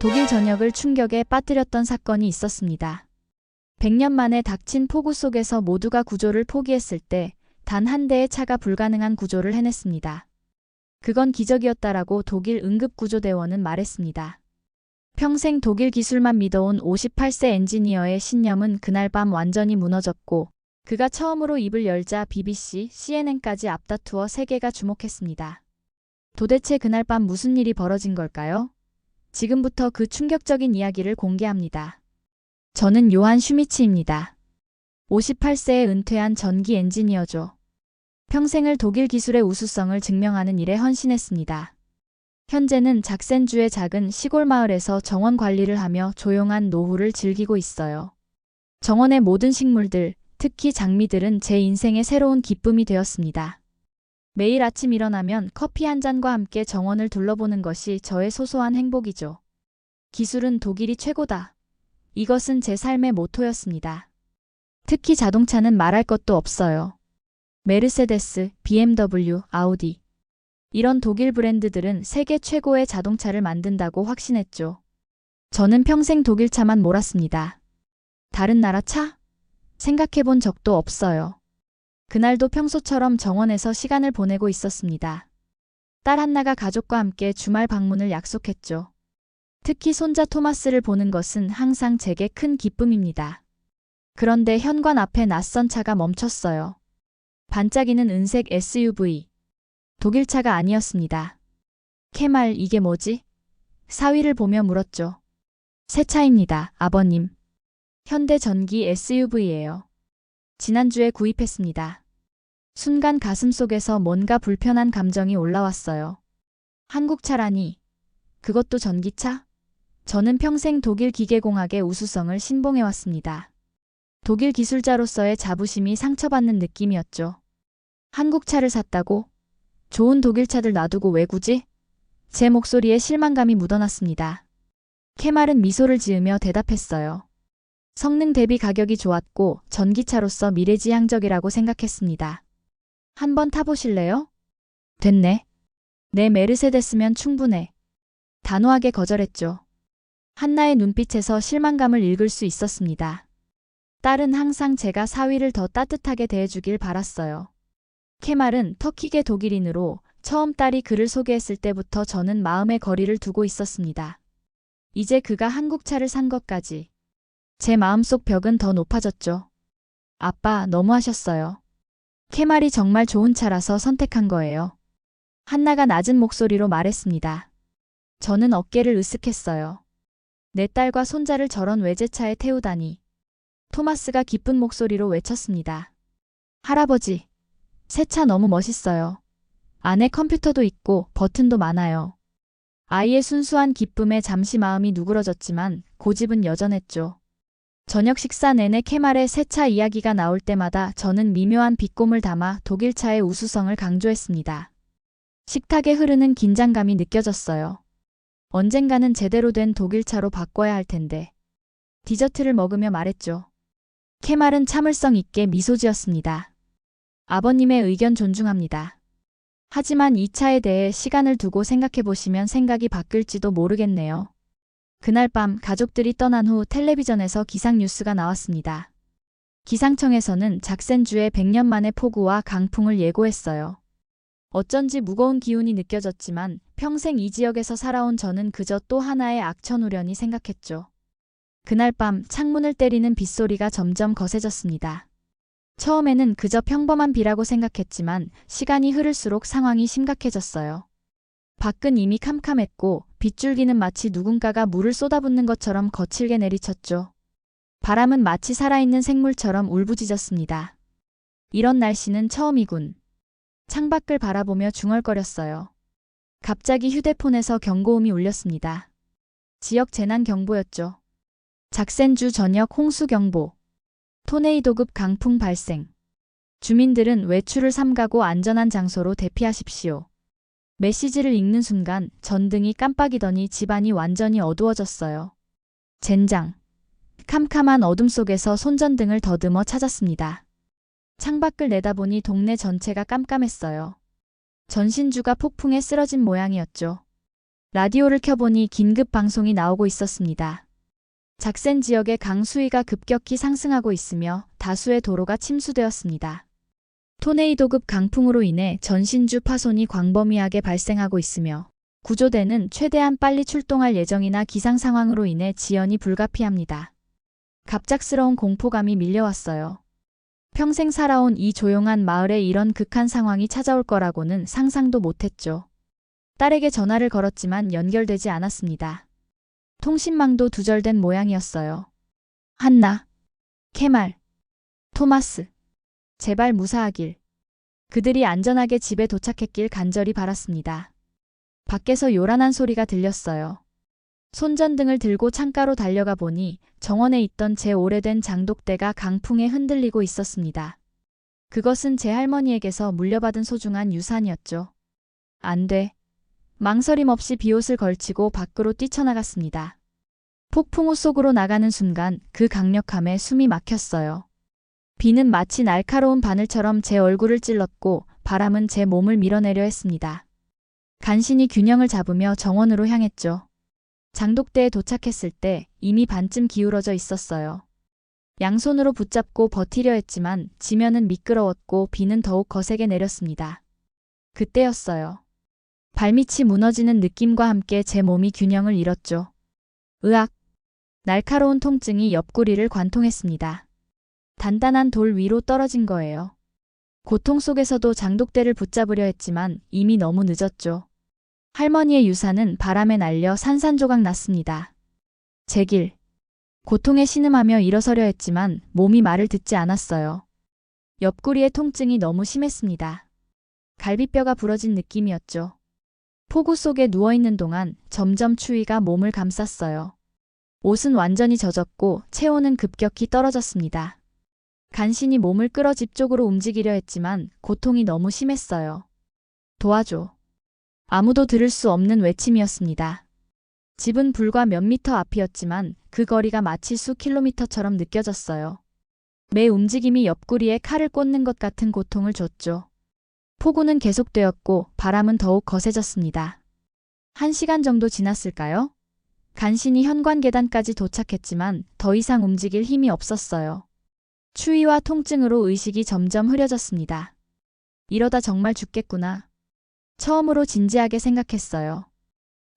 독일 전역을 충격에 빠뜨렸던 사건이 있었습니다. 100년 만에 닥친 폭우 속에서 모두가 구조를 포기했을 때 단 한 대의 차가 불가능한 구조를 해냈습니다. 그건 기적이었다라고 독일 응급구조대원은 말했습니다. 평생 독일 기술만 믿어온 58세 엔지니어의 신념은 그날 밤 완전히 무너졌고 그가 처음으로 입을 열자 BBC, CNN까지 앞다투어 세계가 주목했습니다. 도대체 그날 밤 무슨 일이 벌어진 걸까요? 지금부터 그 충격적인 이야기를 공개합니다. 저는 요한 슈미츠입니다. 58세에 은퇴한 전기 엔지니어죠. 평생을 독일 기술의 우수성을 증명하는 일에 헌신했습니다. 현재는 작센주의 작은 시골 마을에서 정원 관리를 하며 조용한 노후를 즐기고 있어요. 정원의 모든 식물들, 특히 장미들은 제 인생의 새로운 기쁨이 되었습니다. 매일 아침 일어나면 커피 한 잔과 함께 정원을 둘러보는 것이 저의 소소한 행복이죠. 기술은 독일이 최고다. 이것은 제 삶의 모토였습니다. 특히 자동차는 말할 것도 없어요. 메르세데스, BMW, 아우디. 이런 독일 브랜드들은 세계 최고의 자동차를 만든다고 확신했죠. 저는 평생 독일 차만 몰았습니다. 다른 나라 차? 생각해 본 적도 없어요. 그날도 평소처럼 정원에서 시간을 보내고 있었습니다. 딸 한나가 가족과 함께 주말 방문을 약속했죠. 특히 손자 토마스를 보는 것은 항상 제게 큰 기쁨입니다. 그런데 현관 앞에 낯선 차가 멈췄어요. 반짝이는 은색 SUV. 독일 차가 아니었습니다. 케말, 이게 뭐지? 사위를 보며 물었죠. 새 차입니다, 아버님. 현대 전기 SUV예요. 지난주에 구입했습니다. 순간 가슴속에서 뭔가 불편한 감정이 올라왔어요. 한국 차라니. 그것도 전기차? 저는 평생 독일 기계공학의 우수성을 신봉해왔습니다. 독일 기술자로서의 자부심이 상처받는 느낌이었죠. 한국 차를 샀다고? 좋은 독일 차들 놔두고 왜 굳이? 제 목소리에 실망감이 묻어났습니다. 케말은 미소를 지으며 대답했어요. 성능 대비 가격이 좋았고 전기차로서 미래지향적이라고 생각했습니다. 한번 타보실래요? 됐네. 내 메르세데스면 충분해. 단호하게 거절했죠. 한나의 눈빛에서 실망감을 읽을 수 있었습니다. 딸은 항상 제가 사위를 더 따뜻하게 대해주길 바랐어요. 케말은 터키계 독일인으로 처음 딸이 그를 소개했을 때부터 저는 마음의 거리를 두고 있었습니다. 이제 그가 한국 차를 산 것까지. 제 마음속 벽은 더 높아졌죠. 아빠, 너무하셨어요. 케말이 정말 좋은 차라서 선택한 거예요. 한나가 낮은 목소리로 말했습니다. 저는 어깨를 으쓱했어요. 내 딸과 손자를 저런 외제차에 태우다니. 토마스가 기쁜 목소리로 외쳤습니다. 할아버지, 새 차 너무 멋있어요. 안에 컴퓨터도 있고 버튼도 많아요. 아이의 순수한 기쁨에 잠시 마음이 누그러졌지만 고집은 여전했죠. 저녁 식사 내내 케말의 새 차 이야기가 나올 때마다 저는 미묘한 비꼼을 담아 독일차의 우수성을 강조했습니다. 식탁에 흐르는 긴장감이 느껴졌어요. 언젠가는 제대로 된 독일차로 바꿔야 할 텐데. 디저트를 먹으며 말했죠. 케말은 참을성 있게 미소 지었습니다. 아버님의 의견 존중합니다. 하지만 이 차에 대해 시간을 두고 생각해 보시면 생각이 바뀔지도 모르겠네요. 그날 밤 가족들이 떠난 후 텔레비전에서 기상 뉴스가 나왔습니다. 기상청에서는 작센주의 100년 만의 폭우와 강풍을 예고했어요. 어쩐지 무거운 기운이 느껴졌지만 평생 이 지역에서 살아온 저는 그저 또 하나의 악천후련이 생각했죠. 그날 밤 창문을 때리는 빗소리가 점점 거세졌습니다. 처음에는 그저 평범한 비라고 생각했지만 시간이 흐를수록 상황이 심각해졌어요. 밖은 이미 캄캄했고 빗줄기는 마치 누군가가 물을 쏟아붓는 것처럼 거칠게 내리쳤죠. 바람은 마치 살아있는 생물처럼 울부짖었습니다. 이런 날씨는 처음이군. 창밖을 바라보며 중얼거렸어요. 갑자기 휴대폰에서 경고음이 울렸습니다. 지역 재난 경보였죠. 작센주 전역 홍수 경보. 토네이도급 강풍 발생. 주민들은 외출을 삼가고 안전한 장소로 대피하십시오. 메시지를 읽는 순간 전등이 깜빡이더니 집안이 완전히 어두워졌어요. 젠장. 캄캄한 어둠 속에서 손전등을 더듬어 찾았습니다. 창밖을 내다보니 동네 전체가 깜깜했어요. 전신주가 폭풍에 쓰러진 모양이었죠. 라디오를 켜보니 긴급 방송이 나오고 있었습니다. 작센 지역의 강수위가 급격히 상승하고 있으며 다수의 도로가 침수되었습니다. 토네이도급 강풍으로 인해 전신주 파손이 광범위하게 발생하고 있으며 구조대는 최대한 빨리 출동할 예정이나 기상 상황으로 인해 지연이 불가피합니다. 갑작스러운 공포감이 밀려왔어요. 평생 살아온 이 조용한 마을에 이런 극한 상황이 찾아올 거라고는 상상도 못했죠. 딸에게 전화를 걸었지만 연결되지 않았습니다. 통신망도 두절된 모양이었어요. 한나, 케말, 토마스, 제발 무사하길. 그들이 안전하게 집에 도착했길 간절히 바랐습니다. 밖에서 요란한 소리가 들렸어요. 손전등을 들고 창가로 달려가 보니 정원에 있던 제 오래된 장독대가 강풍에 흔들리고 있었습니다. 그것은 제 할머니에게서 물려받은 소중한 유산이었죠. 안 돼. 망설임 없이 비옷을 걸치고 밖으로 뛰쳐나갔습니다. 폭풍우 속으로 나가는 순간 그 강력함에 숨이 막혔어요. 비는 마치 날카로운 바늘처럼 제 얼굴을 찔렀고 바람은 제 몸을 밀어내려 했습니다. 간신히 균형을 잡으며 정원으로 향했죠. 장독대에 도착했을 때 이미 반쯤 기울어져 있었어요. 양손으로 붙잡고 버티려 했지만 지면은 미끄러웠고 비는 더욱 거세게 내렸습니다. 그때였어요. 발밑이 무너지는 느낌과 함께 제 몸이 균형을 잃었죠. 으악! 날카로운 통증이 옆구리를 관통했습니다. 단단한 돌 위로 떨어진 거예요. 고통 속에서도 장독대를 붙잡으려 했지만 이미 너무 늦었죠. 할머니의 유산은 바람에 날려 산산조각 났습니다. 제 길. 고통에 신음하며 일어서려 했지만 몸이 말을 듣지 않았어요. 옆구리의 통증이 너무 심했습니다. 갈비뼈가 부러진 느낌이었죠. 폭우 속에 누워있는 동안 점점 추위가 몸을 감쌌어요. 옷은 완전히 젖었고 체온은 급격히 떨어졌습니다. 간신히 몸을 끌어 집 쪽으로 움직이려 했지만 고통이 너무 심했어요. 도와줘. 아무도 들을 수 없는 외침이었습니다. 집은 불과 몇 미터 앞이었지만 그 거리가 마치 수 킬로미터처럼 느껴졌어요. 매 움직임이 옆구리에 칼을 꽂는 것 같은 고통을 줬죠. 폭우는 계속되었고 바람은 더욱 거세졌습니다. 1시간 정도 지났을까요? 간신히 현관 계단까지 도착했지만 더 이상 움직일 힘이 없었어요. 추위와 통증으로 의식이 점점 흐려졌습니다. 이러다 정말 죽겠구나. 처음으로 진지하게 생각했어요.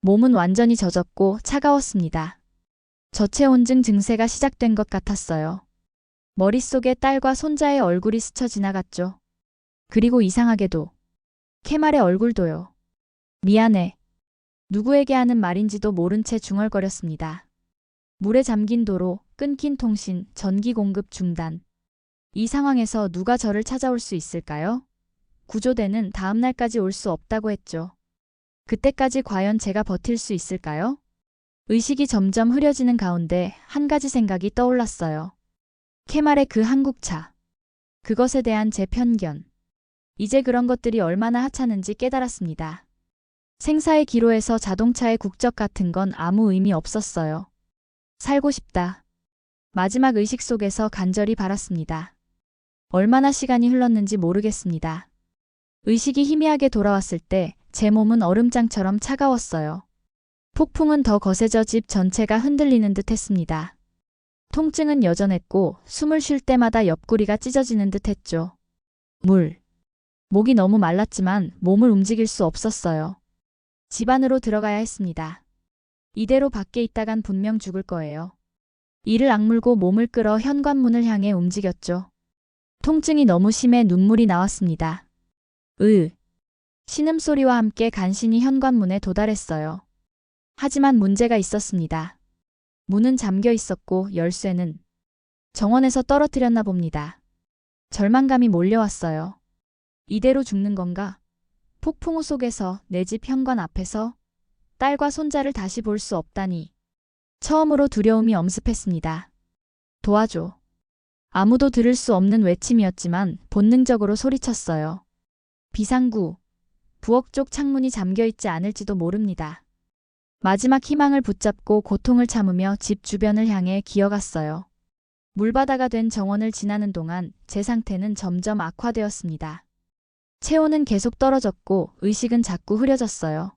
몸은 완전히 젖었고 차가웠습니다. 저체온증 증세가 시작된 것 같았어요. 머릿속에 딸과 손자의 얼굴이 스쳐 지나갔죠. 그리고 이상하게도 케말의 얼굴도요. 미안해. 누구에게 하는 말인지도 모른 채 중얼거렸습니다. 물에 잠긴 도로, 끊긴 통신, 전기 공급 중단. 이 상황에서 누가 저를 찾아올 수 있을까요? 구조대는 다음 날까지 올 수 없다고 했죠. 그때까지 과연 제가 버틸 수 있을까요? 의식이 점점 흐려지는 가운데 한 가지 생각이 떠올랐어요. 케말의 그 한국차. 그것에 대한 제 편견. 이제 그런 것들이 얼마나 하찮은지 깨달았습니다. 생사의 기로에서 자동차의 국적 같은 건 아무 의미 없었어요. 살고 싶다. 마지막 의식 속에서 간절히 바랐습니다. 얼마나 시간이 흘렀는지 모르겠습니다. 의식이 희미하게 돌아왔을 때 제 몸은 얼음장처럼 차가웠어요. 폭풍은 더 거세져 집 전체가 흔들리는 듯 했습니다. 통증은 여전했고 숨을 쉴 때마다 옆구리가 찢어지는 듯 했죠. 물. 목이 너무 말랐지만 몸을 움직일 수 없었어요. 집 안으로 들어가야 했습니다. 이대로 밖에 있다간 분명 죽을 거예요. 이를 악물고 몸을 끌어 현관문을 향해 움직였죠. 통증이 너무 심해 눈물이 나왔습니다. 신음소리와 함께 간신히 현관문에 도달했어요. 하지만 문제가 있었습니다. 문은 잠겨 있었고 열쇠는 정원에서 떨어뜨렸나 봅니다. 절망감이 몰려왔어요. 이대로 죽는 건가? 폭풍우 속에서 내 집 현관 앞에서 딸과 손자를 다시 볼 수 없다니. 처음으로 두려움이 엄습했습니다. 도와줘. 아무도 들을 수 없는 외침이었지만 본능적으로 소리쳤어요. 비상구. 부엌 쪽 창문이 잠겨있지 않을지도 모릅니다. 마지막 희망을 붙잡고 고통을 참으며 집 주변을 향해 기어갔어요. 물바다가 된 정원을 지나는 동안 제 상태는 점점 악화되었습니다. 체온은 계속 떨어졌고 의식은 자꾸 흐려졌어요.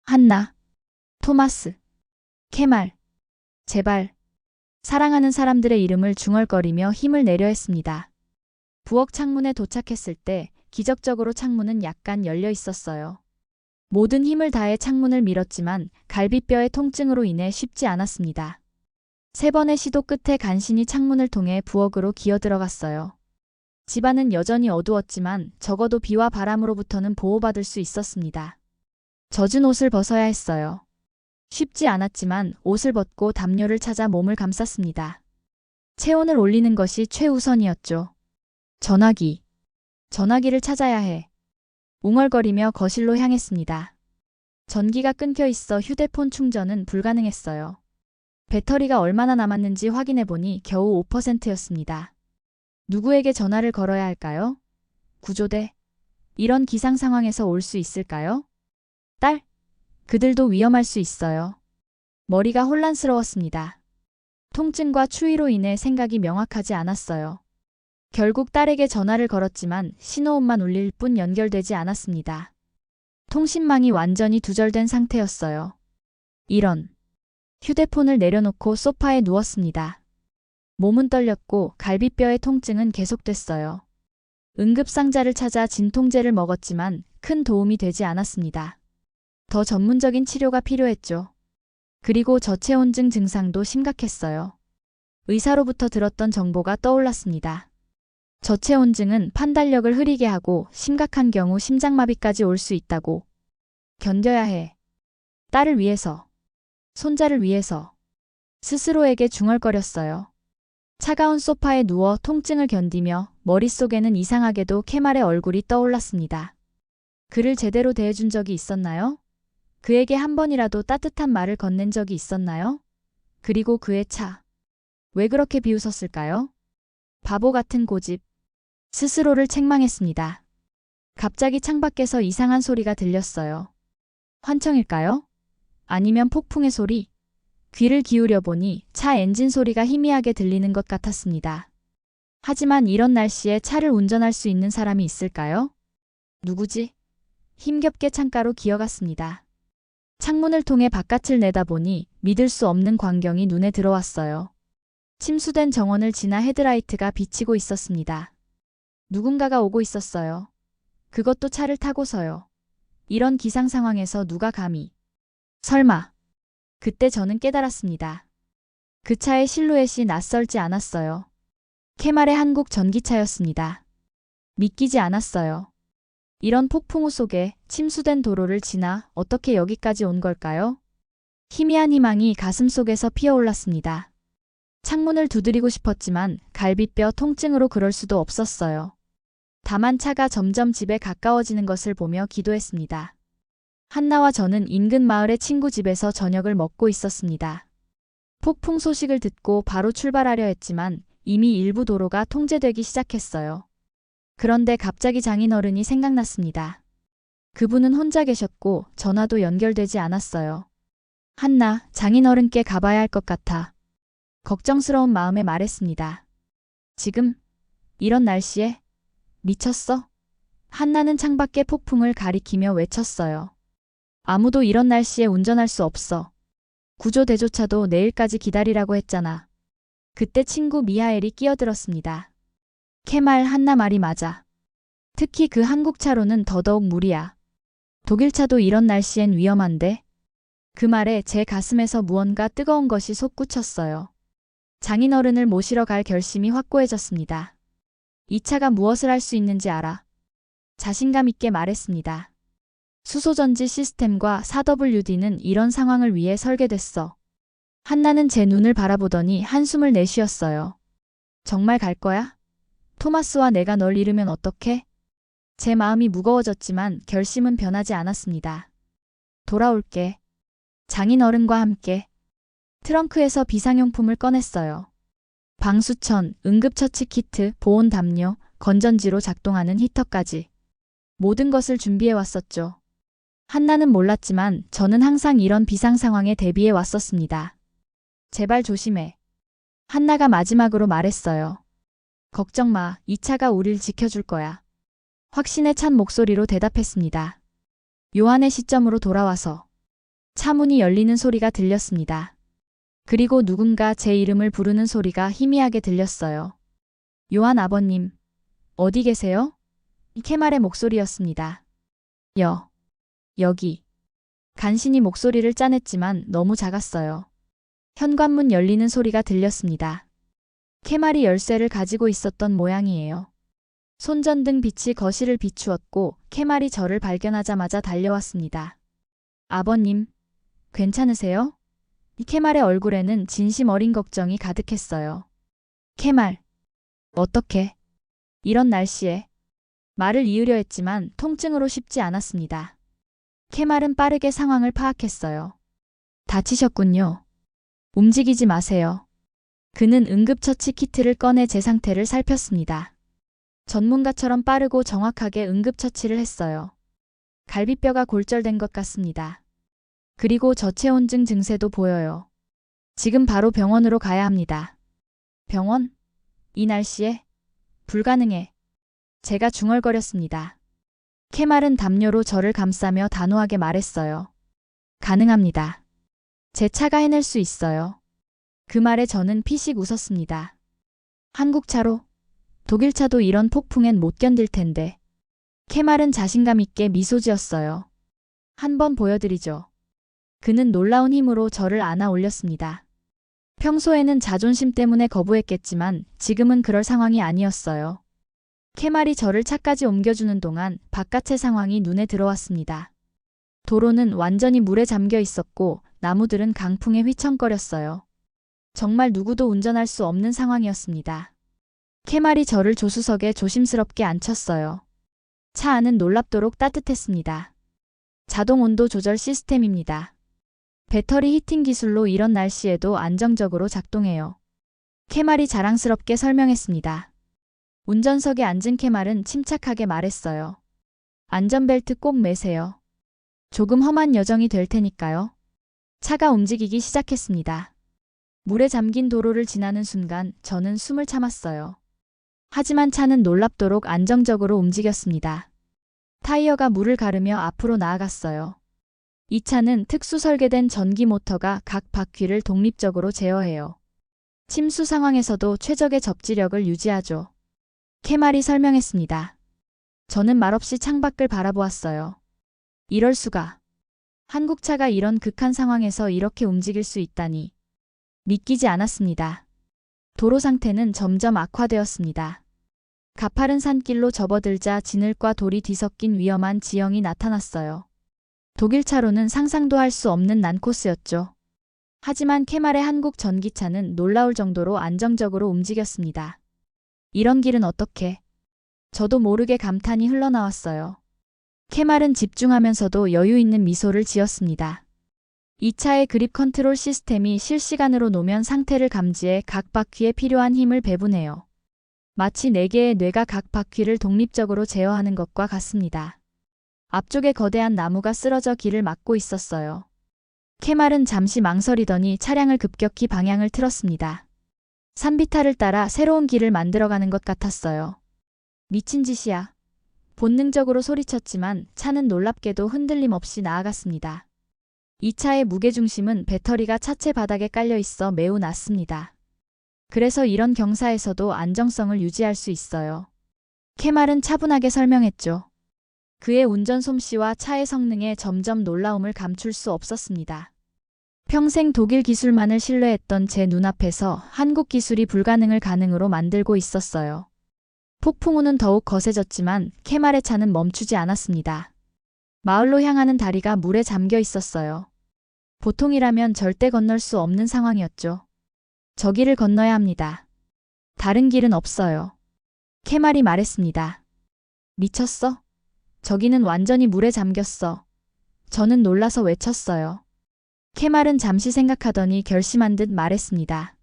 한나. 토마스, 케말, 제발. 사랑하는 사람들의 이름을 중얼거리며 힘을 내려 했습니다. 부엌 창문에 도착했을 때 기적적으로 창문은 약간 열려 있었어요. 모든 힘을 다해 창문을 밀었지만 갈비뼈의 통증으로 인해 쉽지 않았습니다. 3번의 시도 끝에 간신히 창문을 통해 부엌으로 기어 들어갔어요. 집안은 여전히 어두웠지만 적어도 비와 바람으로부터는 보호받을 수 있었습니다. 젖은 옷을 벗어야 했어요. 쉽지 않았지만 옷을 벗고 담요를 찾아 몸을 감쌌습니다. 체온을 올리는 것이 최우선이었죠. 전화기를 찾아야 해. 웅얼거리며 거실로 향했습니다. 전기가 끊겨 있어 휴대폰 충전은 불가능했어요. 배터리가 얼마나 남았는지 확인해보니 겨우 5%였습니다. 누구에게 전화를 걸어야 할까요? 구조대. 이런 기상 상황에서 올 수 있을까요? 딸. 그들도 위험할 수 있어요. 머리가 혼란스러웠습니다. 통증과 추위로 인해 생각이 명확하지 않았어요. 결국 딸에게 전화를 걸었지만 신호음만 울릴 뿐 연결되지 않았습니다. 통신망이 완전히 두절된 상태였어요. 이런. 휴대폰을 내려놓고 소파에 누웠습니다. 몸은 떨렸고 갈비뼈의 통증은 계속됐어요. 응급상자를 찾아 진통제를 먹었지만 큰 도움이 되지 않았습니다. 더 전문적인 치료가 필요했죠. 그리고 저체온증 증상도 심각했어요. 의사로부터 들었던 정보가 떠올랐습니다. 저체온증은 판단력을 흐리게 하고 심각한 경우 심장마비까지 올 수 있다고. 견뎌야 해. 딸을 위해서. 손자를 위해서. 스스로에게 중얼거렸어요. 차가운 소파에 누워 통증을 견디며 머릿속에는 이상하게도 케말의 얼굴이 떠올랐습니다. 그를 제대로 대해준 적이 있었나요? 그에게 한 번이라도 따뜻한 말을 건넨 적이 있었나요? 그리고 그의 차. 왜 그렇게 비웃었을까요? 바보 같은 고집. 스스로를 책망했습니다. 갑자기 창밖에서 이상한 소리가 들렸어요. 환청일까요? 아니면 폭풍의 소리? 귀를 기울여 보니 차 엔진 소리가 희미하게 들리는 것 같았습니다. 하지만 이런 날씨에 차를 운전할 수 있는 사람이 있을까요? 누구지? 힘겹게 창가로 기어갔습니다. 창문을 통해 바깥을 내다보니 믿을 수 없는 광경이 눈에 들어왔어요. 침수된 정원을 지나 헤드라이트가 비치고 있었습니다. 누군가가 오고 있었어요. 그것도 차를 타고서요. 이런 기상 상황에서 누가 감히. 설마. 그때 저는 깨달았습니다. 그 차의 실루엣이 낯설지 않았어요. 케말의 한국 전기차였습니다. 믿기지 않았어요. 이런 폭풍우 속에 침수된 도로를 지나 어떻게 여기까지 온 걸까요? 희미한 희망이 가슴속에서 피어올랐습니다. 창문을 두드리고 싶었지만 갈비뼈 통증으로 그럴 수도 없었어요. 다만 차가 점점 집에 가까워지는 것을 보며 기도했습니다. 한나와 저는 인근 마을의 친구 집에서 저녁을 먹고 있었습니다. 폭풍 소식을 듣고 바로 출발하려 했지만 이미 일부 도로가 통제되기 시작했어요. 그런데 갑자기 장인어른이 생각났습니다. 그분은 혼자 계셨고 전화도 연결되지 않았어요. 한나, 장인어른께 가봐야 할 것 같아. 걱정스러운 마음에 말했습니다. 지금? 이런 날씨에? 미쳤어? 한나는 창밖의 폭풍을 가리키며 외쳤어요. 아무도 이런 날씨에 운전할 수 없어. 구조대조차도 내일까지 기다리라고 했잖아. 그때 친구 미하엘이 끼어들었습니다. 케말, 한나 말이 맞아. 특히 그 한국차로는 더더욱 무리야. 독일차도 이런 날씨엔 위험한데? 그 말에 제 가슴에서 무언가 뜨거운 것이 솟구쳤어요. 장인어른을 모시러 갈 결심이 확고해졌습니다. 이 차가 무엇을 할 수 있는지 알아. 자신감 있게 말했습니다. 수소전지 시스템과 4WD는 이런 상황을 위해 설계됐어. 한나는 제 눈을 바라보더니 한숨을 내쉬었어요. 정말 갈 거야? 토마스와 내가 널 잃으면 어떡해? 제 마음이 무거워졌지만 결심은 변하지 않았습니다. 돌아올게. 장인어른과 함께. 트렁크에서 비상용품을 꺼냈어요. 방수천, 응급처치 키트, 보온 담요, 건전지로 작동하는 히터까지. 모든 것을 준비해 왔었죠. 한나는 몰랐지만 저는 항상 이런 비상 상황에 대비해 왔었습니다. 제발 조심해. 한나가 마지막으로 말했어요. 걱정 마, 이 차가 우릴 지켜줄 거야. 확신에 찬 목소리로 대답했습니다. 요한의 시점으로 돌아와서. 차 문이 열리는 소리가 들렸습니다. 그리고 누군가 제 이름을 부르는 소리가 희미하게 들렸어요. 요한 아버님, 어디 계세요? 케말의 목소리였습니다. 여기. 간신히 목소리를 짜냈지만 너무 작았어요. 현관문 열리는 소리가 들렸습니다. 케말이 열쇠를 가지고 있었던 모양이에요. 손전등 빛이 거실을 비추었고 케말이 저를 발견하자마자 달려왔습니다. 아버님, 괜찮으세요? 케말의 얼굴에는 진심 어린 걱정이 가득했어요. 케말, 어떻게? 이런 날씨에. 말을 이으려 했지만 통증으로 쉽지 않았습니다. 케말은 빠르게 상황을 파악했어요. 다치셨군요. 움직이지 마세요. 그는 응급처치 키트를 꺼내 제 상태를 살폈습니다. 전문가처럼 빠르고 정확하게 응급처치를 했어요. 갈비뼈가 골절된 것 같습니다. 그리고 저체온증 증세도 보여요. 지금 바로 병원으로 가야 합니다. 병원? 이 날씨에? 불가능해. 제가 중얼거렸습니다. 케말은 담요로 저를 감싸며 단호하게 말했어요. 가능합니다. 제 차가 해낼 수 있어요. 그 말에 저는 피식 웃었습니다. 한국차로? 독일차도 이런 폭풍엔 못 견딜 텐데. 케말은 자신감 있게 미소 지었어요. 한번 보여드리죠. 그는 놀라운 힘으로 저를 안아 올렸습니다. 평소에는 자존심 때문에 거부했겠지만 지금은 그럴 상황이 아니었어요. 케말이 저를 차까지 옮겨주는 동안 바깥의 상황이 눈에 들어왔습니다. 도로는 완전히 물에 잠겨 있었고 나무들은 강풍에 휘청거렸어요. 정말 누구도 운전할 수 없는 상황이었습니다. 케말이 저를 조수석에 조심스럽게 앉혔어요. 차 안은 놀랍도록 따뜻했습니다. 자동 온도 조절 시스템입니다. 배터리 히팅 기술로 이런 날씨에도 안정적으로 작동해요. 케말이 자랑스럽게 설명했습니다. 운전석에 앉은 케말은 침착하게 말했어요. 안전벨트 꼭 매세요. 조금 험한 여정이 될 테니까요. 차가 움직이기 시작했습니다. 물에 잠긴 도로를 지나는 순간 저는 숨을 참았어요. 하지만 차는 놀랍도록 안정적으로 움직였습니다. 타이어가 물을 가르며 앞으로 나아갔어요. 이 차는 특수 설계된 전기 모터가 각 바퀴를 독립적으로 제어해요. 침수 상황에서도 최적의 접지력을 유지하죠. 케말이 설명했습니다. 저는 말없이 창밖을 바라보았어요. 이럴 수가. 한국차가 이런 극한 상황에서 이렇게 움직일 수 있다니. 믿기지 않았습니다. 도로 상태는 점점 악화되었습니다. 가파른 산길로 접어들자 진흙과 돌이 뒤섞인 위험한 지형이 나타났어요. 독일차로는 상상도 할 수 없는 난코스였죠. 하지만 케말의 한국 전기차는 놀라울 정도로 안정적으로 움직였습니다. 이런 길은 어떻게? 저도 모르게 감탄이 흘러나왔어요. 케말은 집중하면서도 여유 있는 미소를 지었습니다. 이 차의 그립 컨트롤 시스템이 실시간으로 노면 상태를 감지해 각 바퀴에 필요한 힘을 배분해요. 마치 4개의 뇌가 각 바퀴를 독립적으로 제어하는 것과 같습니다. 앞쪽에 거대한 나무가 쓰러져 길을 막고 있었어요. 케말은 잠시 망설이더니 차량을 급격히 방향을 틀었습니다. 산비탈을 따라 새로운 길을 만들어가는 것 같았어요. 미친 짓이야. 본능적으로 소리쳤지만 차는 놀랍게도 흔들림 없이 나아갔습니다. 이 차의 무게중심은 배터리가 차체 바닥에 깔려 있어 매우 낮습니다. 그래서 이런 경사에서도 안정성을 유지할 수 있어요. 케말은 차분하게 설명했죠. 그의 운전 솜씨와 차의 성능에 점점 놀라움을 감출 수 없었습니다. 평생 독일 기술만을 신뢰했던 제 눈앞에서 한국 기술이 불가능을 가능으로 만들고 있었어요. 폭풍우는 더욱 거세졌지만 케말의 차는 멈추지 않았습니다. 마을로 향하는 다리가 물에 잠겨 있었어요. 보통이라면 절대 건널 수 없는 상황이었죠. 저 길을 건너야 합니다. 다른 길은 없어요. 케말이 말했습니다. 미쳤어? 저기는 완전히 물에 잠겼어. 저는 놀라서 외쳤어요. 케말은 잠시 생각하더니 결심한 듯 말했습니다.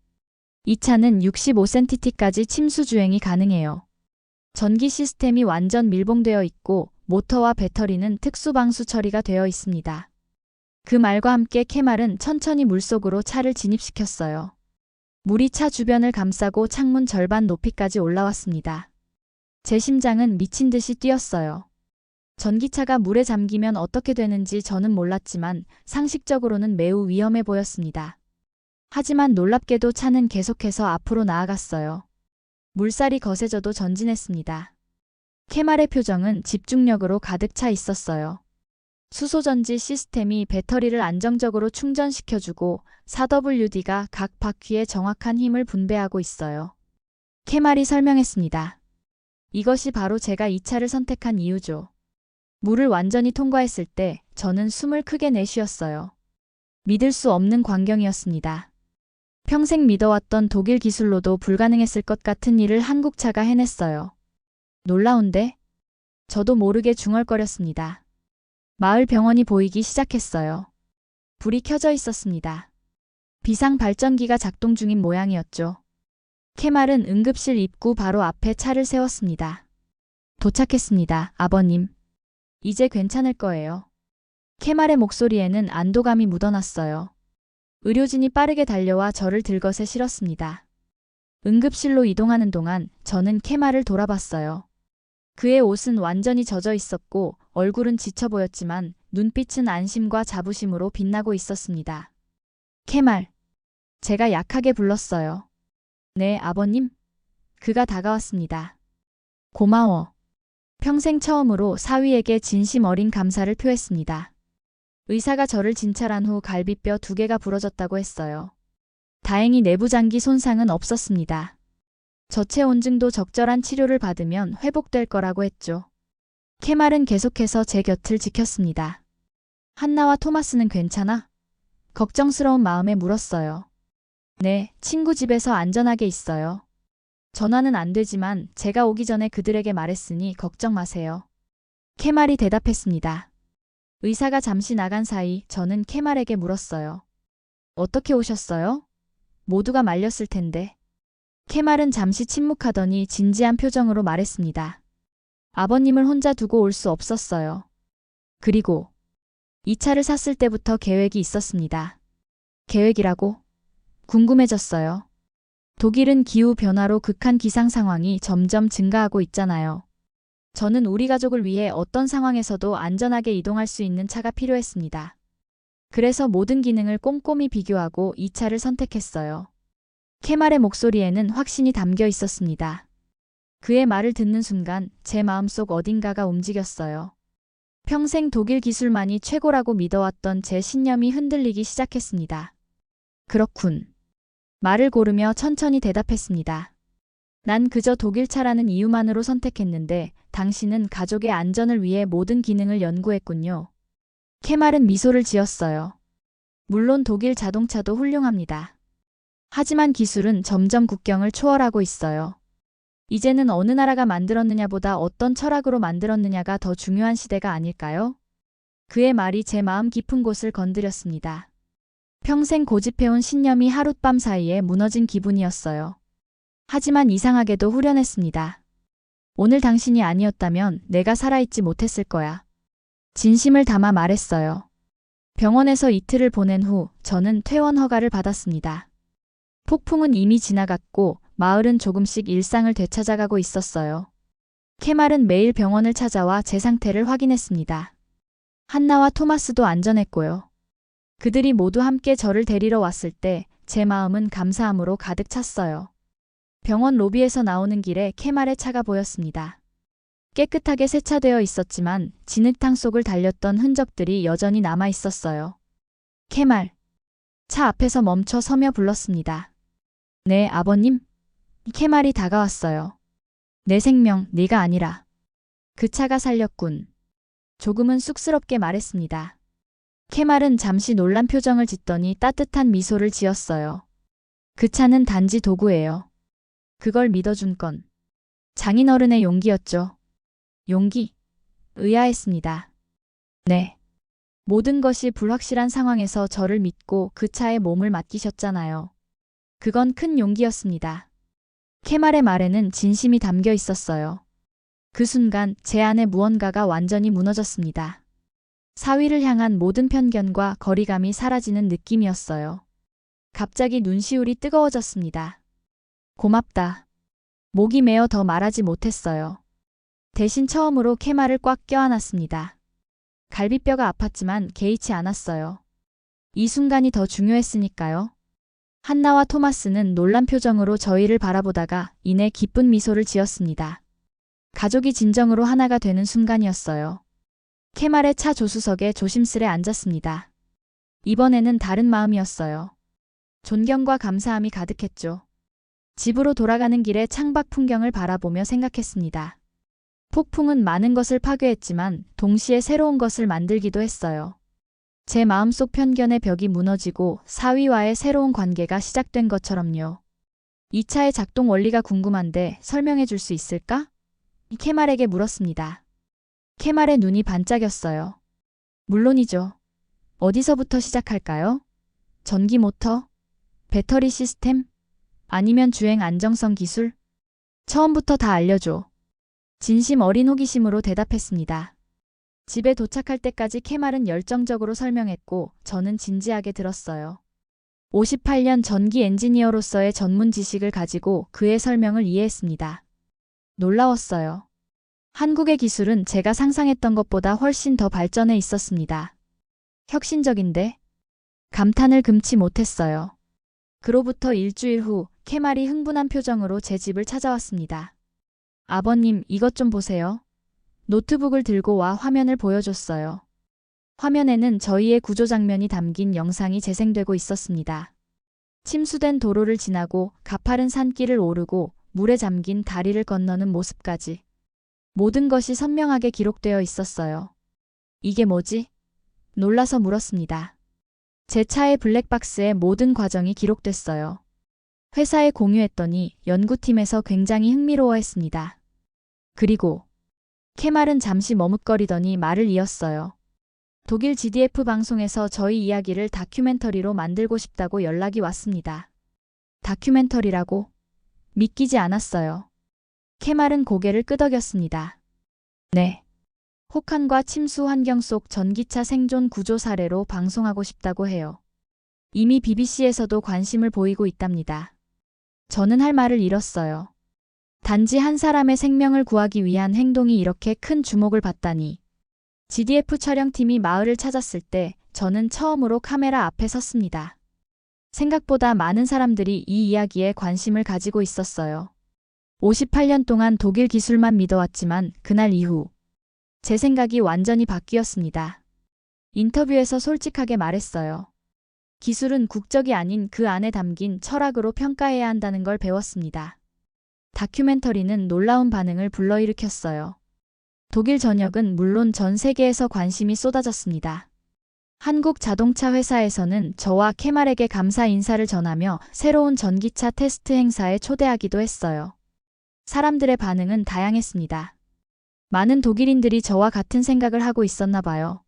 이 차는 65cm까지 침수 주행이 가능해요. 전기 시스템이 완전 밀봉되어 있고 모터와 배터리는 특수 방수 처리가 되어 있습니다. 그 말과 함께 케말은 천천히 물속으로 차를 진입시켰어요. 물이 차 주변을 감싸고 창문 절반 높이까지 올라왔습니다. 제 심장은 미친 듯이 뛰었어요. 전기차가 물에 잠기면 어떻게 되는지 저는 몰랐지만 상식적으로는 매우 위험해 보였습니다. 하지만 놀랍게도 차는 계속해서 앞으로 나아갔어요. 물살이 거세져도 전진했습니다. 케말의 표정은 집중력으로 가득 차 있었어요. 수소전지 시스템이 배터리를 안정적으로 충전시켜주고 4WD가 각 바퀴에 정확한 힘을 분배하고 있어요. 케말이 설명했습니다. 이것이 바로 제가 이 차를 선택한 이유죠. 물을 완전히 통과했을 때 저는 숨을 크게 내쉬었어요. 믿을 수 없는 광경이었습니다. 평생 믿어왔던 독일 기술로도 불가능했을 것 같은 일을 한국 차가 해냈어요. 놀라운데? 저도 모르게 중얼거렸습니다. 마을 병원이 보이기 시작했어요. 불이 켜져 있었습니다. 비상 발전기가 작동 중인 모양이었죠. 케말은 응급실 입구 바로 앞에 차를 세웠습니다. 도착했습니다, 아버님. 이제 괜찮을 거예요. 케말의 목소리에는 안도감이 묻어났어요. 의료진이 빠르게 달려와 저를 들것에 실었습니다. 응급실로 이동하는 동안 저는 케말을 돌아봤어요. 그의 옷은 완전히 젖어 있었고 얼굴은 지쳐 보였지만 눈빛은 안심과 자부심으로 빛나고 있었습니다. 케말. 제가 약하게 불렀어요. 네, 아버님. 그가 다가왔습니다. 고마워. 평생 처음으로 사위에게 진심 어린 감사를 표했습니다. 의사가 저를 진찰한 후 갈비뼈 2개가 부러졌다고 했어요. 다행히 내부 장기 손상은 없었습니다. 저체온증도 적절한 치료를 받으면 회복될 거라고 했죠. 케말은 계속해서 제 곁을 지켰습니다. 한나와 토마스는 괜찮아? 걱정스러운 마음에 물었어요. 네, 친구 집에서 안전하게 있어요. 전화는 안 되지만 제가 오기 전에 그들에게 말했으니 걱정 마세요. 케말이 대답했습니다. 의사가 잠시 나간 사이 저는 케말에게 물었어요. 어떻게 오셨어요? 모두가 말렸을 텐데. 케말은 잠시 침묵하더니 진지한 표정으로 말했습니다. 아버님을 혼자 두고 올 수 없었어요. 그리고 이 차를 샀을 때부터 계획이 있었습니다. 계획이라고? 궁금해졌어요. 독일은 기후 변화로 극한 기상 상황이 점점 증가하고 있잖아요. 저는 우리 가족을 위해 어떤 상황에서도 안전하게 이동할 수 있는 차가 필요했습니다. 그래서 모든 기능을 꼼꼼히 비교하고 이 차를 선택했어요. 케말의 목소리에는 확신이 담겨 있었습니다. 그의 말을 듣는 순간 제 마음속 어딘가가 움직였어요. 평생 독일 기술만이 최고라고 믿어왔던 제 신념이 흔들리기 시작했습니다. 그렇군. 말을 고르며 천천히 대답했습니다. 난 그저 독일차라는 이유만으로 선택했는데 당신은 가족의 안전을 위해 모든 기능을 연구했군요. 케말은 미소를 지었어요. 물론 독일 자동차도 훌륭합니다. 하지만 기술은 점점 국경을 초월하고 있어요. 이제는 어느 나라가 만들었느냐보다 어떤 철학으로 만들었느냐가 더 중요한 시대가 아닐까요? 그의 말이 제 마음 깊은 곳을 건드렸습니다. 평생 고집해온 신념이 하룻밤 사이에 무너진 기분이었어요. 하지만 이상하게도 후련했습니다. 오늘 당신이 아니었다면 내가 살아있지 못했을 거야. 진심을 담아 말했어요. 병원에서 이틀을 보낸 후 저는 퇴원 허가를 받았습니다. 폭풍은 이미 지나갔고 마을은 조금씩 일상을 되찾아가고 있었어요. 케말은 매일 병원을 찾아와 제 상태를 확인했습니다. 한나와 토마스도 안전했고요. 그들이 모두 함께 저를 데리러 왔을 때 제 마음은 감사함으로 가득 찼어요. 병원 로비에서 나오는 길에 케말의 차가 보였습니다. 깨끗하게 세차되어 있었지만 진흙탕 속을 달렸던 흔적들이 여전히 남아 있었어요. 케말. 차 앞에서 멈춰 서며 불렀습니다. 네, 아버님. 케말이 다가왔어요. 내 생명, 네가 아니라. 그 차가 살렸군. 조금은 쑥스럽게 말했습니다. 케말은 잠시 놀란 표정을 짓더니 따뜻한 미소를 지었어요. 그 차는 단지 도구예요. 그걸 믿어준 건 장인어른의 용기였죠. 용기? 의아했습니다. 네. 모든 것이 불확실한 상황에서 저를 믿고 그 차에 몸을 맡기셨잖아요. 그건 큰 용기였습니다. 케말의 말에는 진심이 담겨 있었어요. 그 순간 제 안에 무언가가 완전히 무너졌습니다. 사위를 향한 모든 편견과 거리감이 사라지는 느낌이었어요. 갑자기 눈시울이 뜨거워졌습니다. 고맙다. 목이 메어 더 말하지 못했어요. 대신 처음으로 캐마를 꽉 껴안았습니다. 갈비뼈가 아팠지만 개의치 않았어요. 이 순간이 더 중요했으니까요. 한나와 토마스는 놀란 표정으로 저희를 바라보다가 이내 기쁜 미소를 지었습니다. 가족이 진정으로 하나가 되는 순간이었어요. 캐말의 차 조수석에 조심스레 앉았습니다. 이번에는 다른 마음이었어요. 존경과 감사함이 가득했죠. 집으로 돌아가는 길에 창밖 풍경을 바라보며 생각했습니다. 폭풍은 많은 것을 파괴했지만 동시에 새로운 것을 만들기도 했어요. 제 마음속 편견의 벽이 무너지고 사위와의 새로운 관계가 시작된 것처럼요. 이 차의 작동 원리가 궁금한데 설명해 줄 수 있을까? 캐말에게 물었습니다. 캐말의 눈이 반짝였어요. 물론이죠. 어디서부터 시작할까요? 전기 모터? 배터리 시스템? 아니면 주행 안정성 기술? 처음부터 다 알려줘. 진심 어린 호기심으로 대답했습니다. 집에 도착할 때까지 캐말은 열정적으로 설명했고 저는 진지하게 들었어요. 58년 전기 엔지니어로서의 전문 지식을 가지고 그의 설명을 이해했습니다. 놀라웠어요. 한국의 기술은 제가 상상했던 것보다 훨씬 더 발전해 있었습니다. 혁신적인데? 감탄을 금치 못했어요. 그로부터 일주일 후 캐말이 흥분한 표정으로 제 집을 찾아왔습니다. 아버님, 이것 좀 보세요. 노트북을 들고 와 화면을 보여줬어요. 화면에는 저희의 구조 장면이 담긴 영상이 재생되고 있었습니다. 침수된 도로를 지나고 가파른 산길을 오르고 물에 잠긴 다리를 건너는 모습까지. 모든 것이 선명하게 기록되어 있었어요. 이게 뭐지? 놀라서 물었습니다. 제 차의 블랙박스에 모든 과정이 기록됐어요. 회사에 공유했더니 연구팀에서 굉장히 흥미로워했습니다. 그리고 캐말은 잠시 머뭇거리더니 말을 이었어요. 독일 GDF 방송에서 저희 이야기를 다큐멘터리로 만들고 싶다고 연락이 왔습니다. 다큐멘터리라고? 믿기지 않았어요. 캐말은 고개를 끄덕였습니다. 네. 혹한과 침수 환경 속 전기차 생존 구조 사례로 방송하고 싶다고 해요. 이미 BBC에서도 관심을 보이고 있답니다. 저는 할 말을 잃었어요. 단지 한 사람의 생명을 구하기 위한 행동이 이렇게 큰 주목을 받다니. GDF 촬영팀이 마을을 찾았을 때 저는 처음으로 카메라 앞에 섰습니다. 생각보다 많은 사람들이 이 이야기에 관심을 가지고 있었어요. 58년 동안 독일 기술만 믿어왔지만 그날 이후 제 생각이 완전히 바뀌었습니다. 인터뷰에서 솔직하게 말했어요. 기술은 국적이 아닌 그 안에 담긴 철학으로 평가해야 한다는 걸 배웠습니다. 다큐멘터리는 놀라운 반응을 불러일으켰어요. 독일 전역은 물론 전 세계에서 관심이 쏟아졌습니다. 한국 자동차 회사에서는 저와 캐말에게 감사 인사를 전하며 새로운 전기차 테스트 행사에 초대하기도 했어요. 사람들의 반응은 다양했습니다. 많은 독일인들이 저와 같은 생각을 하고 있었나 봐요.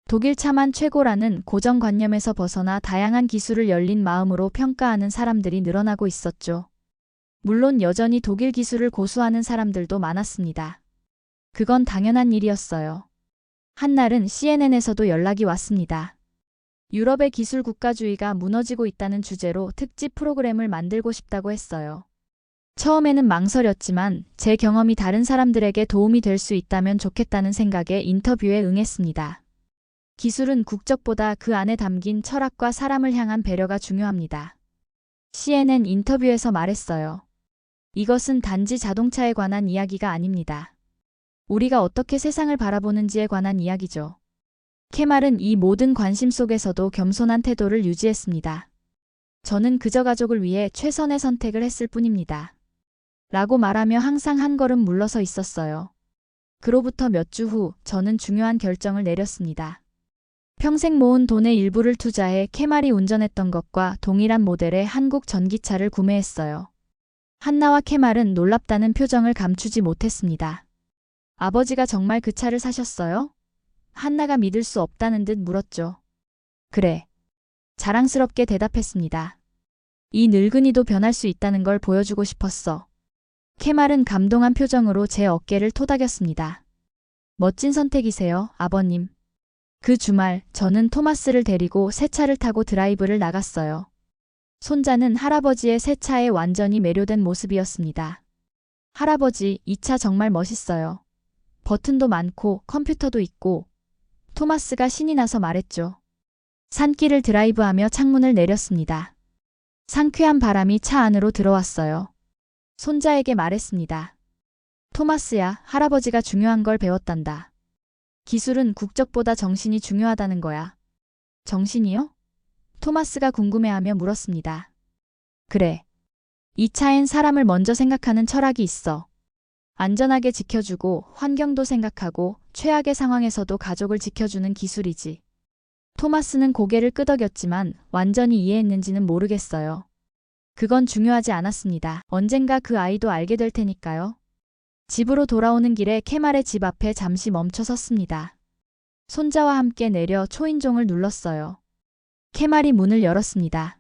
독일 차만 최고라는 고정관념에서 벗어나 다양한 기술을 열린 마음으로 평가하는 사람들이 늘어나고 있었죠. 물론 여전히 독일 기술을 고수하는 사람들도 많았습니다. 그건 당연한 일이었어요. 한날은 CNN에서도 연락이 왔습니다. 유럽의 기술 국가주의가 무너지고 있다는 주제로 특집 프로그램을 만들고 싶다고 했어요. 처음에는 망설였지만 제 경험이 다른 사람들에게 도움이 될 수 있다면 좋겠다는 생각에 인터뷰에 응했습니다. 기술은 국적보다 그 안에 담긴 철학과 사람을 향한 배려가 중요합니다. CNN 인터뷰에서 말했어요. 이것은 단지 자동차에 관한 이야기가 아닙니다. 우리가 어떻게 세상을 바라보는지에 관한 이야기죠. 캐말은 이 모든 관심 속에서도 겸손한 태도를 유지했습니다. 저는 그저 가족을 위해 최선의 선택을 했을 뿐입니다. 라고 말하며 항상 한 걸음 물러서 있었어요. 그로부터 몇 주 후 저는 중요한 결정을 내렸습니다. 평생 모은 돈의 일부를 투자해 캐말이 운전했던 것과 동일한 모델의 한국 전기차를 구매했어요. 한나와 캐말은 놀랍다는 표정을 감추지 못했습니다. 아버지가 정말 그 차를 사셨어요? 한나가 믿을 수 없다는 듯 물었죠. 그래. 자랑스럽게 대답했습니다. 이 늙은이도 변할 수 있다는 걸 보여주고 싶었어. 캐말은 감동한 표정으로 제 어깨를 토닥였습니다. 멋진 선택이세요, 아버님. 그 주말 저는 토마스를 데리고 새 차를 타고 드라이브를 나갔어요. 손자는 할아버지의 새 차에 완전히 매료된 모습이었습니다. 할아버지, 이 차 정말 멋있어요. 버튼도 많고 컴퓨터도 있고. 토마스가 신이 나서 말했죠. 산길을 드라이브하며 창문을 내렸습니다. 상쾌한 바람이 차 안으로 들어왔어요. 손자에게 말했습니다. 토마스야, 할아버지가 중요한 걸 배웠단다. 기술은 국적보다 정신이 중요하다는 거야. 정신이요? 토마스가 궁금해하며 물었습니다. 그래. 이 차엔 사람을 먼저 생각하는 철학이 있어. 안전하게 지켜주고 환경도 생각하고 최악의 상황에서도 가족을 지켜주는 기술이지. 토마스는 고개를 끄덕였지만 완전히 이해했는지는 모르겠어요. 그건 중요하지 않았습니다. 언젠가 그 아이도 알게 될 테니까요. 집으로 돌아오는 길에 케말의 집 앞에 잠시 멈춰 섰습니다. 손자와 함께 내려 초인종을 눌렀어요. 케말이 문을 열었습니다.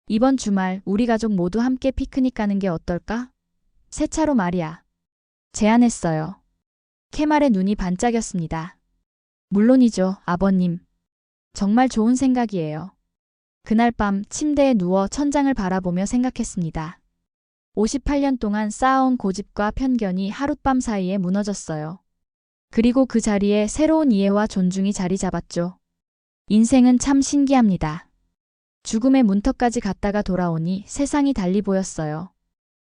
이번 주말 우리 가족 모두 함께 피크닉 가는 게 어떨까? 새 차로 말이야. 제안했어요. 케말의 눈이 반짝였습니다. 물론이죠, 아버님. 정말 좋은 생각이에요. 그날 밤 침대에 누워 천장을 바라보며 생각했습니다. 58년 동안 쌓아온 고집과 편견이 하룻밤 사이에 무너졌어요. 그리고 그 자리에 새로운 이해와 존중이 자리 잡았죠. 인생은 참 신기합니다. 죽음의 문턱까지 갔다가 돌아오니 세상이 달리 보였어요.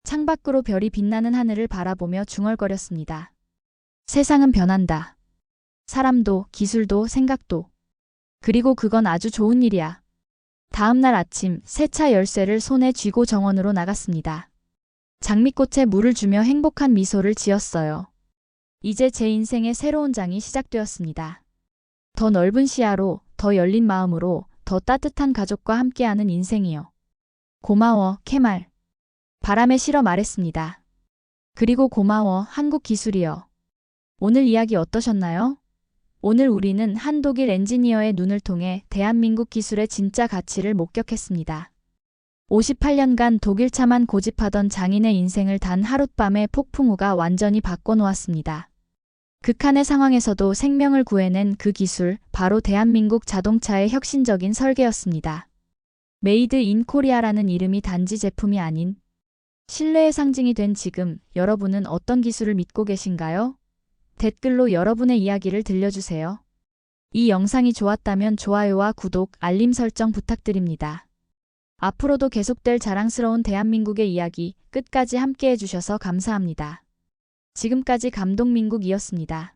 창밖으로 별이 빛나는 하늘을 바라보며 중얼거렸습니다. 세상은 변한다. 사람도, 기술도, 생각도. 그리고 그건 아주 좋은 일이야. 다음 날 아침 새 차 열쇠를 손에 쥐고 정원으로 나갔습니다. 장미꽃에 물을 주며 행복한 미소를 지었어요. 이제 제 인생의 새로운 장이 시작되었습니다. 더 넓은 시야로, 더 열린 마음으로, 더 따뜻한 가족과 함께하는 인생이요. 고마워, 케말. 바람에 실어 말했습니다. 그리고 고마워, 한국 기술이여. 오늘 이야기 어떠셨나요? 오늘 우리는 한 독일 엔지니어의 눈을 통해 대한민국 기술의 진짜 가치를 목격했습니다. 58년간 독일차만 고집하던 장인의 인생을 단 하룻밤에 폭풍우가 완전히 바꿔놓았습니다. 극한의 상황에서도 생명을 구해낸 그 기술, 바로 대한민국 자동차의 혁신적인 설계였습니다. 메이드 인 코리아라는 이름이 단지 제품이 아닌 신뢰의 상징이 된 지금, 여러분은 어떤 기술을 믿고 계신가요? 댓글로 여러분의 이야기를 들려주세요. 이 영상이 좋았다면 좋아요와 구독, 알림 설정 부탁드립니다. 앞으로도 계속될 자랑스러운 대한민국의 이야기 끝까지 함께 해주셔서 감사합니다. 지금까지 감동민국이었습니다.